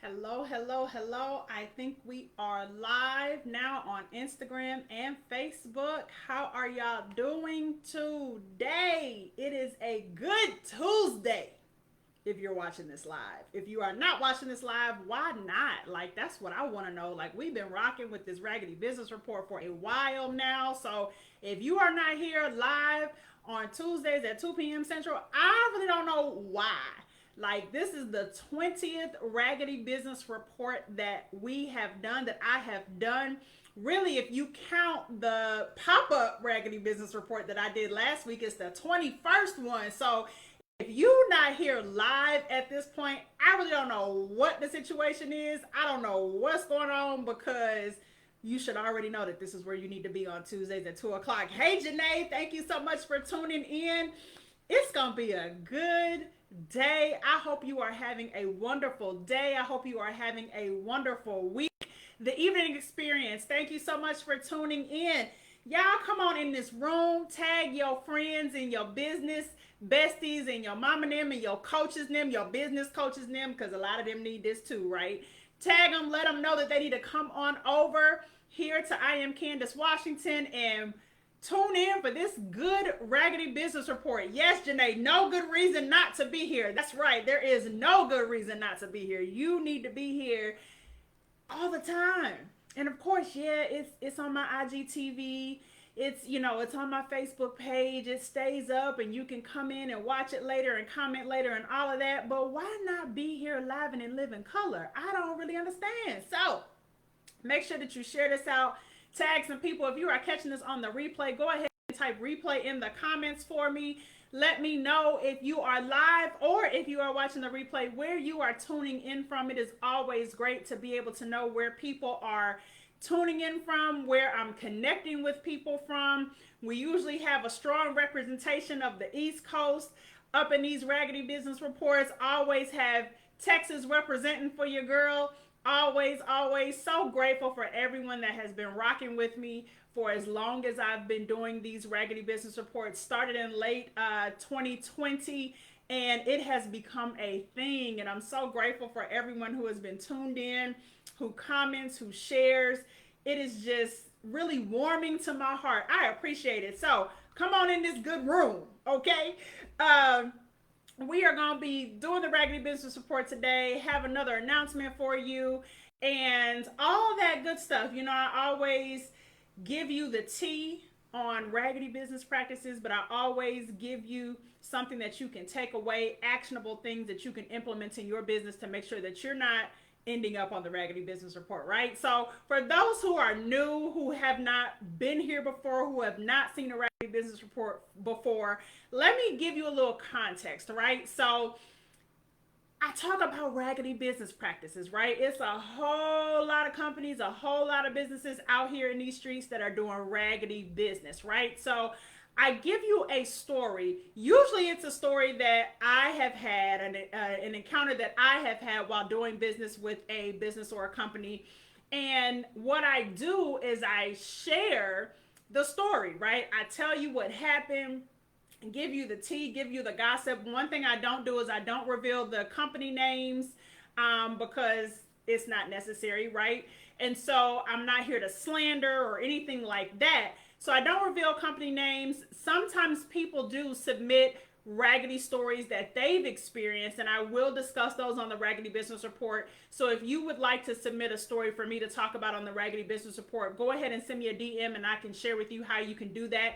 Hello, hello, hello. I think we are live now on Instagram and Facebook. How are y'all doing today? It is a good Tuesday if you're watching this live. If you are not watching this live, why not? Like, that's what I want to know. Like, we've been rocking with this Raggedy Business Report for a while now. So, if you are not here live on Tuesdays at 2 p.m. Central, I really don't know why. Like, this is the 20th Raggedy Business Report that we have done, that I have done. Really, if you count the pop-up Raggedy Business Report that I did last week, it's the 21st one. So if you're not here live at this point, I really don't know what the situation is. I don't know what's going on, because you should already know that this is where you need to be on Tuesdays at 2 o'clock. Hey, Janae, thank you so much for tuning in. It's going to be a good day. I hope you are having a wonderful day. I hope you are having a wonderful week. The evening experience, thank you so much for tuning in. Y'all come on in this room, tag your friends and your business besties and your mama and them and your coaches and them, your business coaches and them, because a lot of them need this too, right? Tag them, let them know that they need to come on over here to I Am Candice Washington and tune in for this good Raggedy Business Report. Yes, Janae, no good reason not to be here. That's right. There is no good reason not to be here. You need to be here all the time. And of course, yeah, it's on my IGTV. It's on my Facebook page. It stays up and you can come in and watch it later and comment later and all of that. But why not be here live and in living color? I don't really understand. So make sure that you share this out. Tag some people. If you are catching this on the replay, go ahead and type replay in the comments for me. Let me know if you are live or if you are watching the replay, where you are tuning in from. It is always great to be able to know where people are tuning in from, where I'm connecting with people from. We usually have a strong representation of the East Coast up in these Raggedy Business Reports. Always have Texas representing for your girl. Always, always so grateful for everyone that has been rocking with me for as long as I've been doing these Raggedy Business Reports. Started in late 2020, and it has become a thing. And I'm so grateful for everyone who has been tuned in, who comments, who shares. It is just really warming to my heart. I appreciate it. So come on in this good room, okay? We are going to be doing the Raggedy Business Report today, have another announcement for you, and all that good stuff. You know, I always give you the tea on Raggedy business practices, but I always give you something that you can take away, actionable things that you can implement in your business to make sure that you're not ending up on the Raggedy Business Report, right? So for those who are new, who have not been here before, who have not seen a Raggedy Business Report before, let me give you a little context, right? So I talk about raggedy business practices, right? It's a whole lot of companies, a whole lot of businesses out here in these streets that are doing raggedy business, right? So I give you a story. Usually it's a story that I have had, an encounter that I have had while doing business with a business or a company. And what I do is I share the story, right? I tell you what happened, give you the tea, give you the gossip. One thing I don't do is I don't reveal the company names because it's not necessary, right? And so I'm not here to slander or anything like that. So I don't reveal company names. Sometimes people do submit raggedy stories that they've experienced, and I will discuss those on the Raggedy Business Report. So if you would like to submit a story for me to talk about on the Raggedy Business Report, go ahead and send me a DM and I can share with you how you can do that.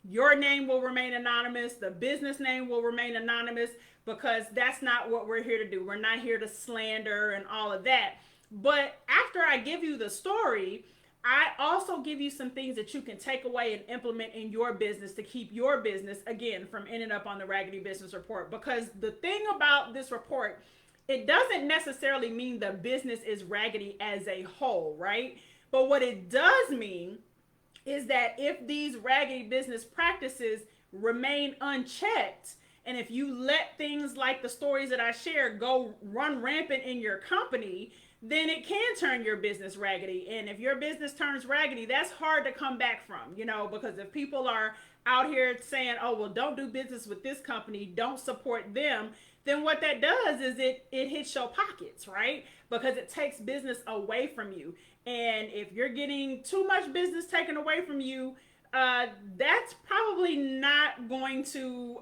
Your name will remain anonymous. The business name will remain anonymous, because that's not what we're here to do. We're not here to slander and all of that. But after I give you the story, I also give you some things that you can take away and implement in your business to keep your business, again, from ending up on the Raggedy Business Report. Because the thing about this report, it doesn't necessarily mean the business is raggedy as a whole, right? But what it does mean is that if these raggedy business practices remain unchecked, and if you let things like the stories that I share go run rampant in your company, then it can turn your business raggedy. And if your business turns raggedy, that's hard to come back from, because if people are out here saying, oh, well, don't do business with this company, don't support them, then what that does is it hits your pockets, right? Because it takes business away from you. And if you're getting too much business taken away from you, that's probably not going to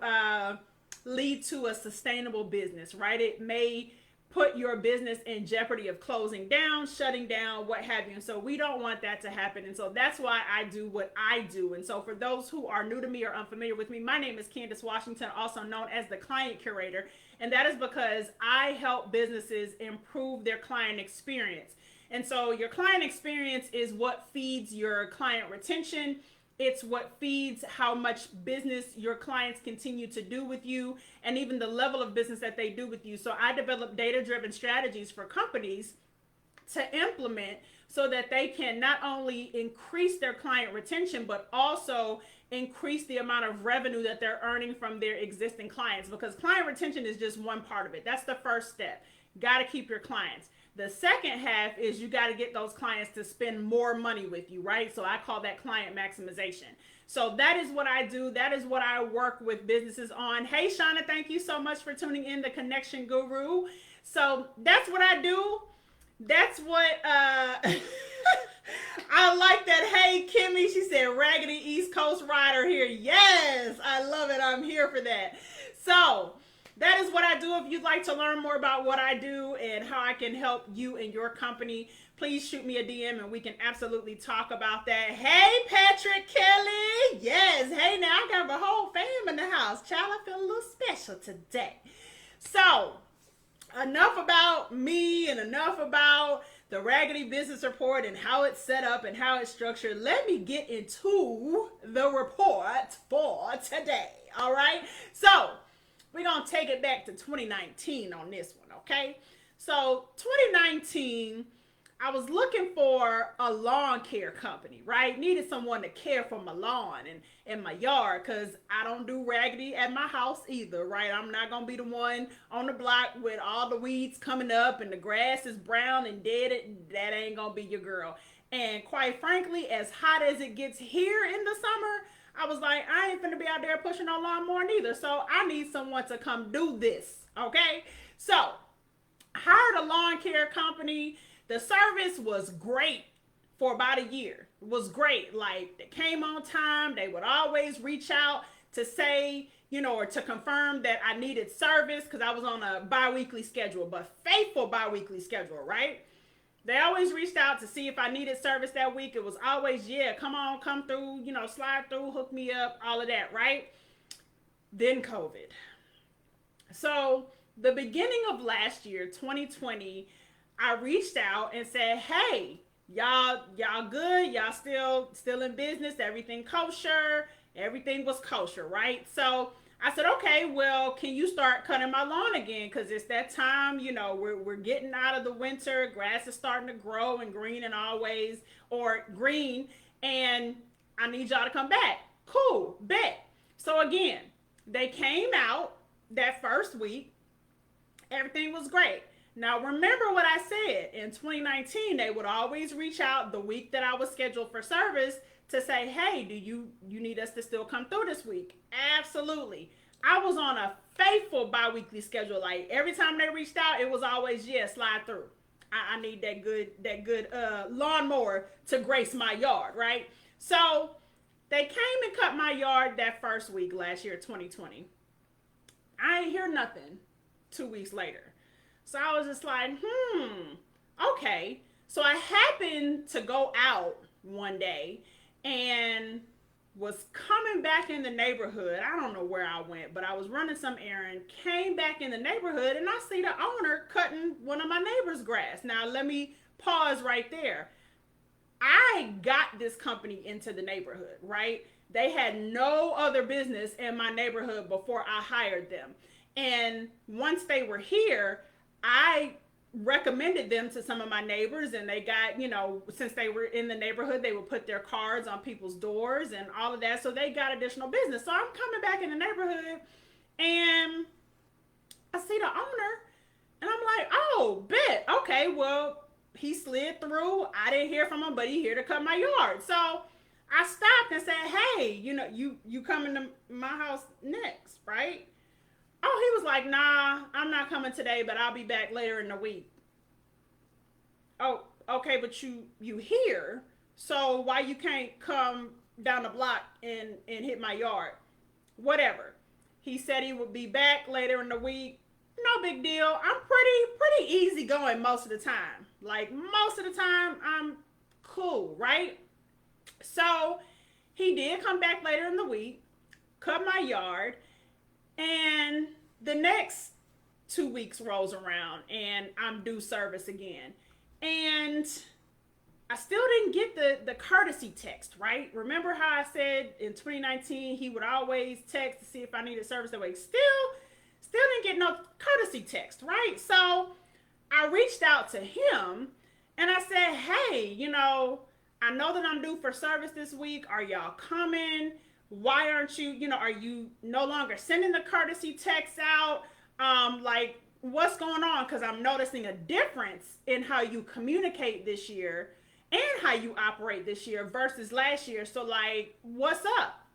lead to a sustainable business, right? It may put your business in jeopardy of closing down, shutting down, what have you. And so we don't want that to happen. And so that's why I do what I do. And so for those who are new to me or unfamiliar with me, my name is Candice Washington, also known as the Client Curator. And that is because I help businesses improve their client experience. And so your client experience is what feeds your client retention. It's what feeds how much business your clients continue to do with you, and even the level of business that they do with you. So I develop data-driven strategies for companies to implement so that they can not only increase their client retention, but also increase the amount of revenue that they're earning from their existing clients. Because client retention is just one part of it. That's the first step. Got to keep your clients. The second half is you got to get those clients to spend more money with you, right? So I call that client maximization. So that is what I do. That is what I work with businesses on. Hey, Shauna, thank you so much for tuning in, the Connection Guru. So that's what I do. That's what I like that. Hey, Kimmy, she said Raggedy East Coast Rider here. Yes, I love it. I'm here for that. So that is what I do. If you'd like to learn more about what I do and how I can help you and your company, please shoot me a DM and we can absolutely talk about that. Hey, Patrick Kelly. Yes. Hey, now I got a whole fam in the house. Child, I feel a little special today. So enough about me and enough about the Raggedy Business Report and how it's set up and how it's structured. Let me get into the report for today. All right. So we're going to take it back to 2019 on this one, okay? So 2019, I was looking for a lawn care company, right? Needed someone to care for my lawn and my yard, because I don't do raggedy at my house either, right? I'm not going to be the one on the block with all the weeds coming up and the grass is brown and dead. That ain't going to be your girl. And quite frankly, as hot as it gets here in the summer, I was like, I ain't finna be out there pushing no lawnmower neither. So I need someone to come do this. Okay. So hired a lawn care company. The service was great for about a year. It was great. Like, they came on time. They would always reach out to say, or to confirm that I needed service, because I was on a bi-weekly schedule, but faithful bi-weekly schedule, right? They always reached out to see if I needed service that week. It was always, yeah, come on, come through, slide through, hook me up, all of that, right? Then COVID. So the beginning of last year, 2020, I reached out and said, hey, y'all good? Y'all still in business? Everything kosher? Everything was kosher, right? So I said, okay, well, can you start cutting my lawn again? Because it's that time, we're getting out of the winter. Grass is starting to grow and green and always, or green. And I need y'all to come back. Cool, bet. So again, they came out that first week. Everything was great. Now, remember what I said. In 2019, they would always reach out the week that I was scheduled for service to say, hey, do you need us to still come through this week? Absolutely. I was on a faithful bi-weekly schedule. Like, every time they reached out, it was always, yeah, slide through. I need that good lawnmower to grace my yard, right? So they came and cut my yard that first week last year, 2020. I ain't hear nothing 2 weeks later. So I was just like, okay. So I happened to go out one day and was coming back in the neighborhood. I don't know where I went, but I was running some errand, came back in the neighborhood, and I see the owner cutting one of my neighbor's grass. Now, let me pause right there. I got this company into the neighborhood, right? They had no other business in my neighborhood before I hired them. And once they were here, I recommended them to some of my neighbors, and they got, since they were in the neighborhood, they would put their cards on people's doors and all of that. So they got additional business. So I'm coming back in the neighborhood and I see the owner and I'm like, oh, bet. Okay, well, he slid through. I didn't hear from him, but he here to cut my yard. So I stopped and said, hey, you coming to my house next, right? Oh, he was like, nah, I'm not coming today, but I'll be back later in the week. Oh, okay, but you here, so why you can't come down the block and hit my yard? Whatever. He said he would be back later in the week. No big deal. I'm pretty easy going most of the time. Like most of the time, I'm cool, right? So he did come back later in the week, cut my yard, and the next 2 weeks rolls around and I'm due service again. And I still didn't get the courtesy text, right? Remember how I said in 2019 he would always text to see if I needed service that way? Still didn't get no courtesy text, right? So I reached out to him and I said, hey, I know that I'm due for service this week. Are y'all coming? Why aren't you, are you no longer sending the courtesy text out? Like, what's going on? Because I'm noticing a difference in how you communicate this year and how you operate this year versus last year. So, like, what's up?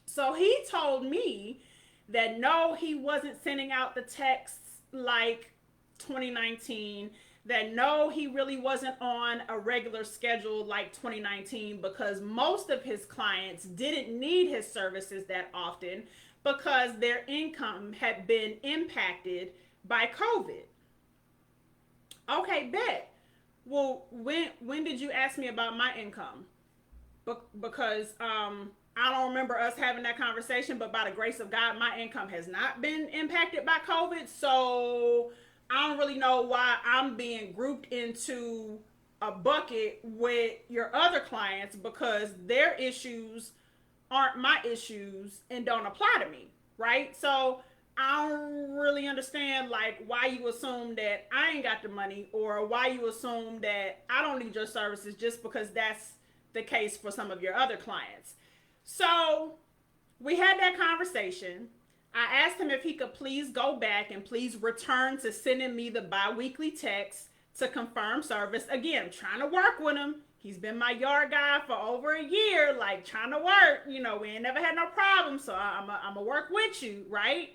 So he told me that no, he wasn't sending out the texts like 2019, that no, he really wasn't on a regular schedule like 2019 because most of his clients didn't need his services that often because their income had been impacted by COVID. Okay, bet. Well, when did you ask me about my income? Because I don't remember us having that conversation, but by the grace of God, my income has not been impacted by COVID. So I don't really know why I'm being grouped into a bucket with your other clients because their issues aren't my issues and don't apply to me, right? So I don't really understand like why you assume that I ain't got the money or why you assume that I don't need your services just because that's the case for some of your other clients. So we had that conversation. I asked him if he could please go back and please return to sending me the bi-weekly text to confirm service. Again, I'm trying to work with him. He's been my yard guy for over a year, like trying to work. We ain't never had no problem, so I'm a work with you, right?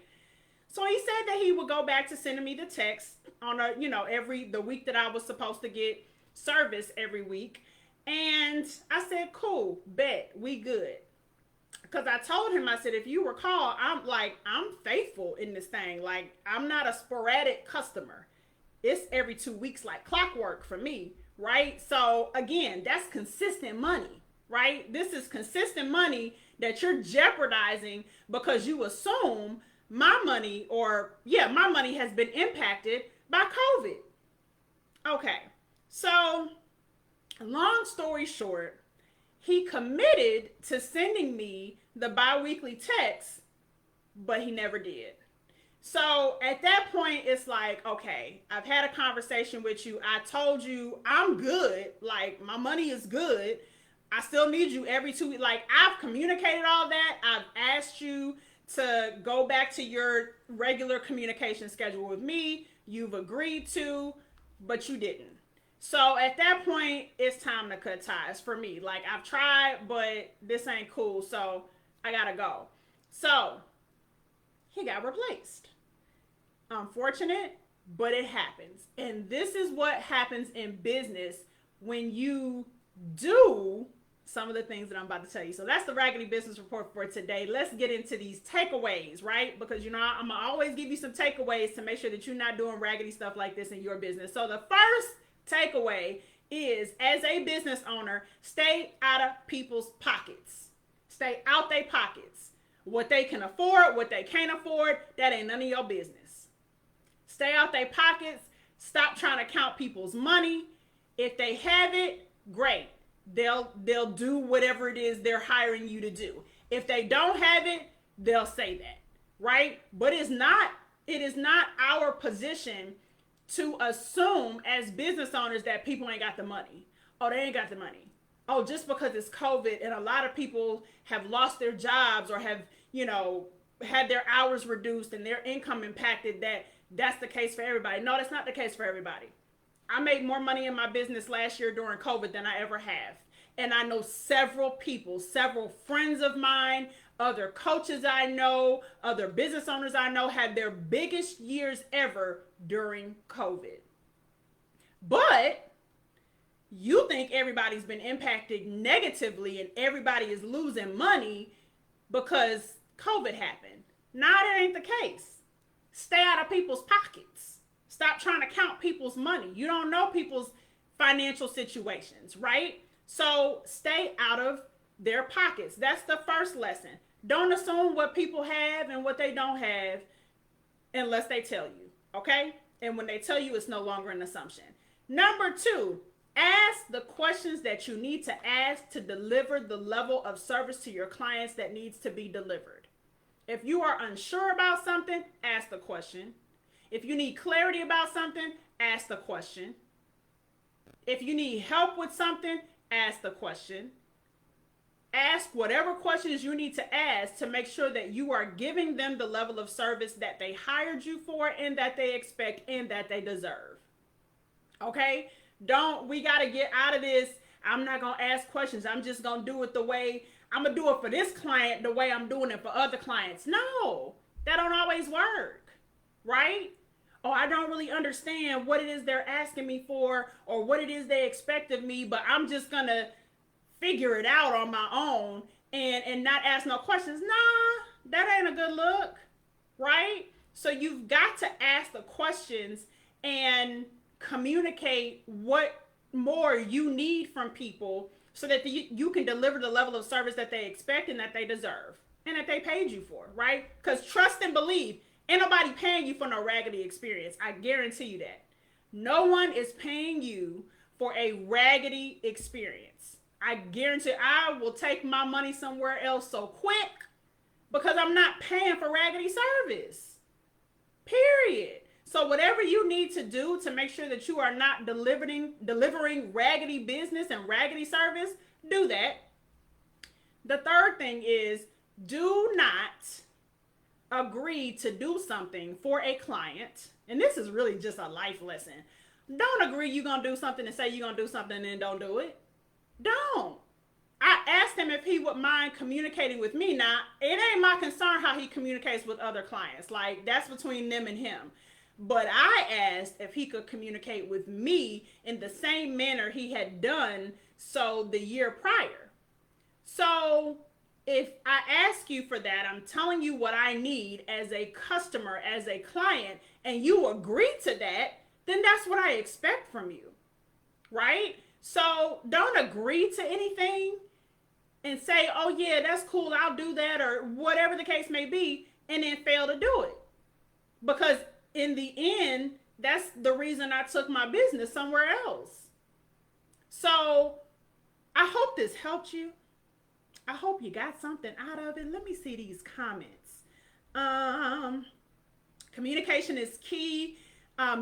So he said that he would go back to sending me the text on the week that I was supposed to get service every week. And I said, cool, bet, we good. Because I told him, I said, if you recall, I'm faithful in this thing. Like, I'm not a sporadic customer. It's every 2 weeks, like clockwork for me, right? So again, that's consistent money, right? This is consistent money that you're jeopardizing because you assume my money has been impacted by COVID. Okay, so long story short, he committed to sending me the bi-weekly text, but he never did. So at that point, it's like, okay, I've had a conversation with you. I told you I'm good. Like, my money is good. I still need you every 2 weeks. Like, I've communicated all that. I've asked you to go back to your regular communication schedule with me. You've agreed to, but you didn't. So at that point, it's time to cut ties for me. Like, I've tried, but this ain't cool, so I gotta go. So he got replaced. Unfortunate, but it happens. And this is what happens in business when you do some of the things that I'm about to tell you. So that's the Raggedy Business Report for today. Let's get into these takeaways, right? Because, I'm going to always give you some takeaways to make sure that you're not doing raggedy stuff like this in your business. So the first takeaway is, as a business owner, stay out of people's pockets. Stay out their pockets. What they can afford, what they can't afford, that ain't none of your business. Stay out their pockets. Stop trying to count people's money. If they have it, great. They'll do whatever it is they're hiring you to do. If they don't have it, they'll say that, right? But it is not our position to assume as business owners that people ain't got the money. Oh, they ain't got the money. Oh, just because it's COVID and a lot of people have lost their jobs or have, had their hours reduced and their income impacted, that's the case for everybody. No, that's not the case for everybody. I made more money in my business last year during COVID than I ever have. And I know several people, several friends of mine, Other coaches I know, other business owners I know had their biggest years ever during COVID. But you think everybody's been impacted negatively and everybody is losing money because COVID happened. Nah, that ain't the case. Stay out of people's pockets. Stop trying to count people's money. You don't know people's financial situations, right? So stay out of their pockets. That's the first lesson. Don't assume what people have and what they don't have unless they tell you, okay? And when they tell you, it's no longer an assumption. Number 2, ask the questions that you need to ask to deliver the level of service to your clients that needs to be delivered. If you are unsure about something, ask the question. If you need clarity about something, ask the question. If you need help with something, ask the question. Ask whatever questions you need to ask to make sure that you are giving them the level of service that they hired you for and that they expect and that they deserve. Okay? We got to get out of this. I'm not going to ask questions. I'm just going to do it the way I'm going to do it for this client the way I'm doing it for other clients. No, that don't always work, right? Oh, I don't really understand what it is they're asking me for or what it is they expect of me, but I'm just going to figure it out on my own and not ask no questions. Nah, that ain't a good look, right? So you've got to ask the questions and communicate what more you need from people so that you can deliver the level of service that they expect and that they deserve and that they paid you for, right? Because trust and believe, ain't nobody paying you for no raggedy experience. I guarantee you that. No one is paying you for a raggedy experience. I guarantee I will take my money somewhere else so quick because I'm not paying for raggedy service. Period. So whatever you need to do to make sure that you are not delivering raggedy business and raggedy service, do that. The third thing is do not agree to do something for a client. And this is really just a life lesson. Don't agree you're going to do something and say you're going to do something and then don't do it. Don't. I asked him if he would mind communicating with me. Now, it ain't my concern how he communicates with other clients. Like, that's between them and him. But I asked if he could communicate with me in the same manner he had done so the year prior. So if I ask you for that, I'm telling you what I need as a customer, as a client, and you agree to that, then that's what I expect from you, right? So don't agree to anything and say, oh yeah, that's cool, I'll do that, or whatever the case may be, and then fail to do it. Because in the end, that's the reason I took my business somewhere else. So I hope this helped you. I hope you got something out of it. Let me see these comments. Communication is key.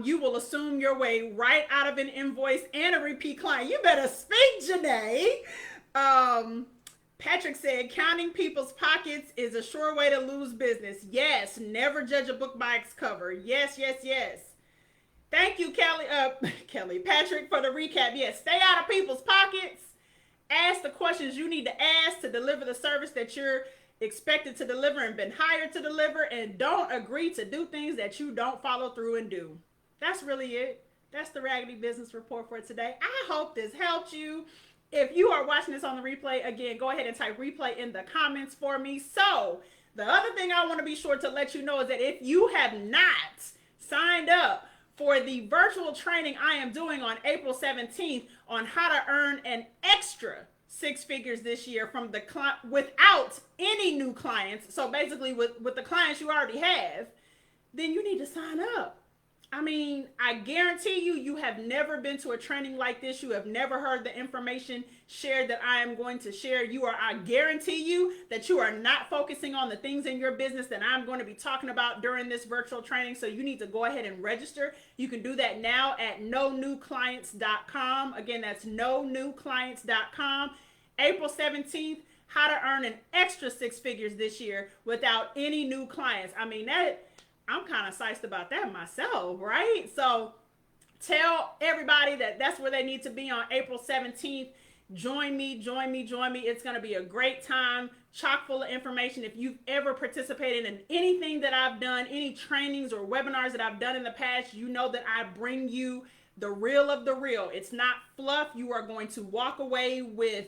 You will assume your way right out of an invoice and a repeat client. You better speak, Janae. Patrick said, counting people's pockets is a sure way to lose business. Yes, never judge a book by its cover. Yes, yes, yes. Thank you, Patrick, for the recap. Yes, stay out of people's pockets. Ask the questions you need to ask to deliver the service that you're expected to deliver and been hired to deliver, and don't agree to do things that you don't follow through and do. That's really it. That's the Raggedy Business Report for today. I hope this helped you. If you are watching this on the replay, again, go ahead and type replay in the comments for me. So the other thing I want to be sure to let you know is that if you have not signed up for the virtual training I am doing on April 17th on how to earn an extra 6 figures this year from the without any new clients, so basically with the clients you already have, then you need to sign up. I mean, I guarantee you have never been to a training like this. You have never heard the information shared that I am going to share. I guarantee you that you are not focusing on the things in your business that I'm going to be talking about during this virtual training. So you need to go ahead and register. You can do that now at nonewclients.com. Again, that's nonewclients.com. April 17th, how to earn an extra 6 figures this year without any new clients. I mean, I'm kind of psyched about that myself, right? So tell everybody that that's where they need to be on April 17th. Join me, join me, join me. It's going to be a great time, chock full of information. If you've ever participated in anything that I've done, any trainings or webinars that I've done in the past, you know that I bring you the real of the real. It's not fluff. You are going to walk away with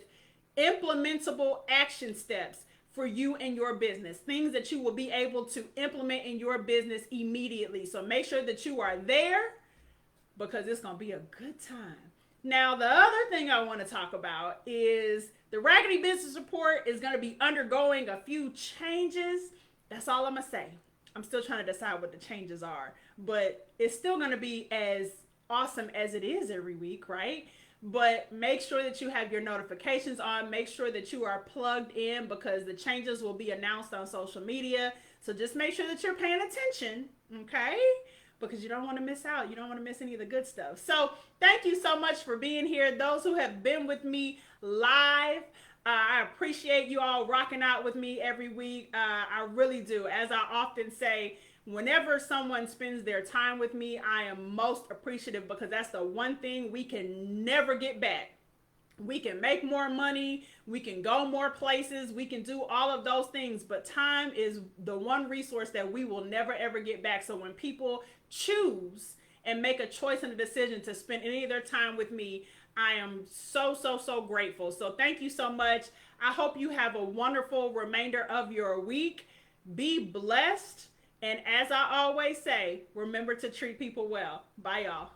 implementable action steps for you and your business, things that you will be able to implement in your business immediately. So make sure that you are there, because it's going to be a good time. Now, the other thing I want to talk about is the Raggedy Business Report is going to be undergoing a few changes. That's all I'm going to say. I'm still trying to decide what the changes are, but it's still going to be as awesome as it is every week, right? But make sure that you have your notifications on. Make sure that you are plugged in, because the changes will be announced on social media. So just make sure that you're paying attention, okay? Because you don't want to miss out. You don't want to miss any of the good stuff. So thank you so much for being here. Those who have been with me live, I appreciate you all rocking out with me every week. I really do. As I often say, whenever someone spends their time with me, I am most appreciative, because that's the one thing we can never get back. We can make more money, we can go more places, we can do all of those things, but time is the one resource that we will never ever get back. So when people choose and make a choice and a decision to spend any of their time with me, I am so, so, so grateful. So thank you so much. I hope you have a wonderful remainder of your week. Be blessed. And as I always say, remember to treat people well. Bye, y'all.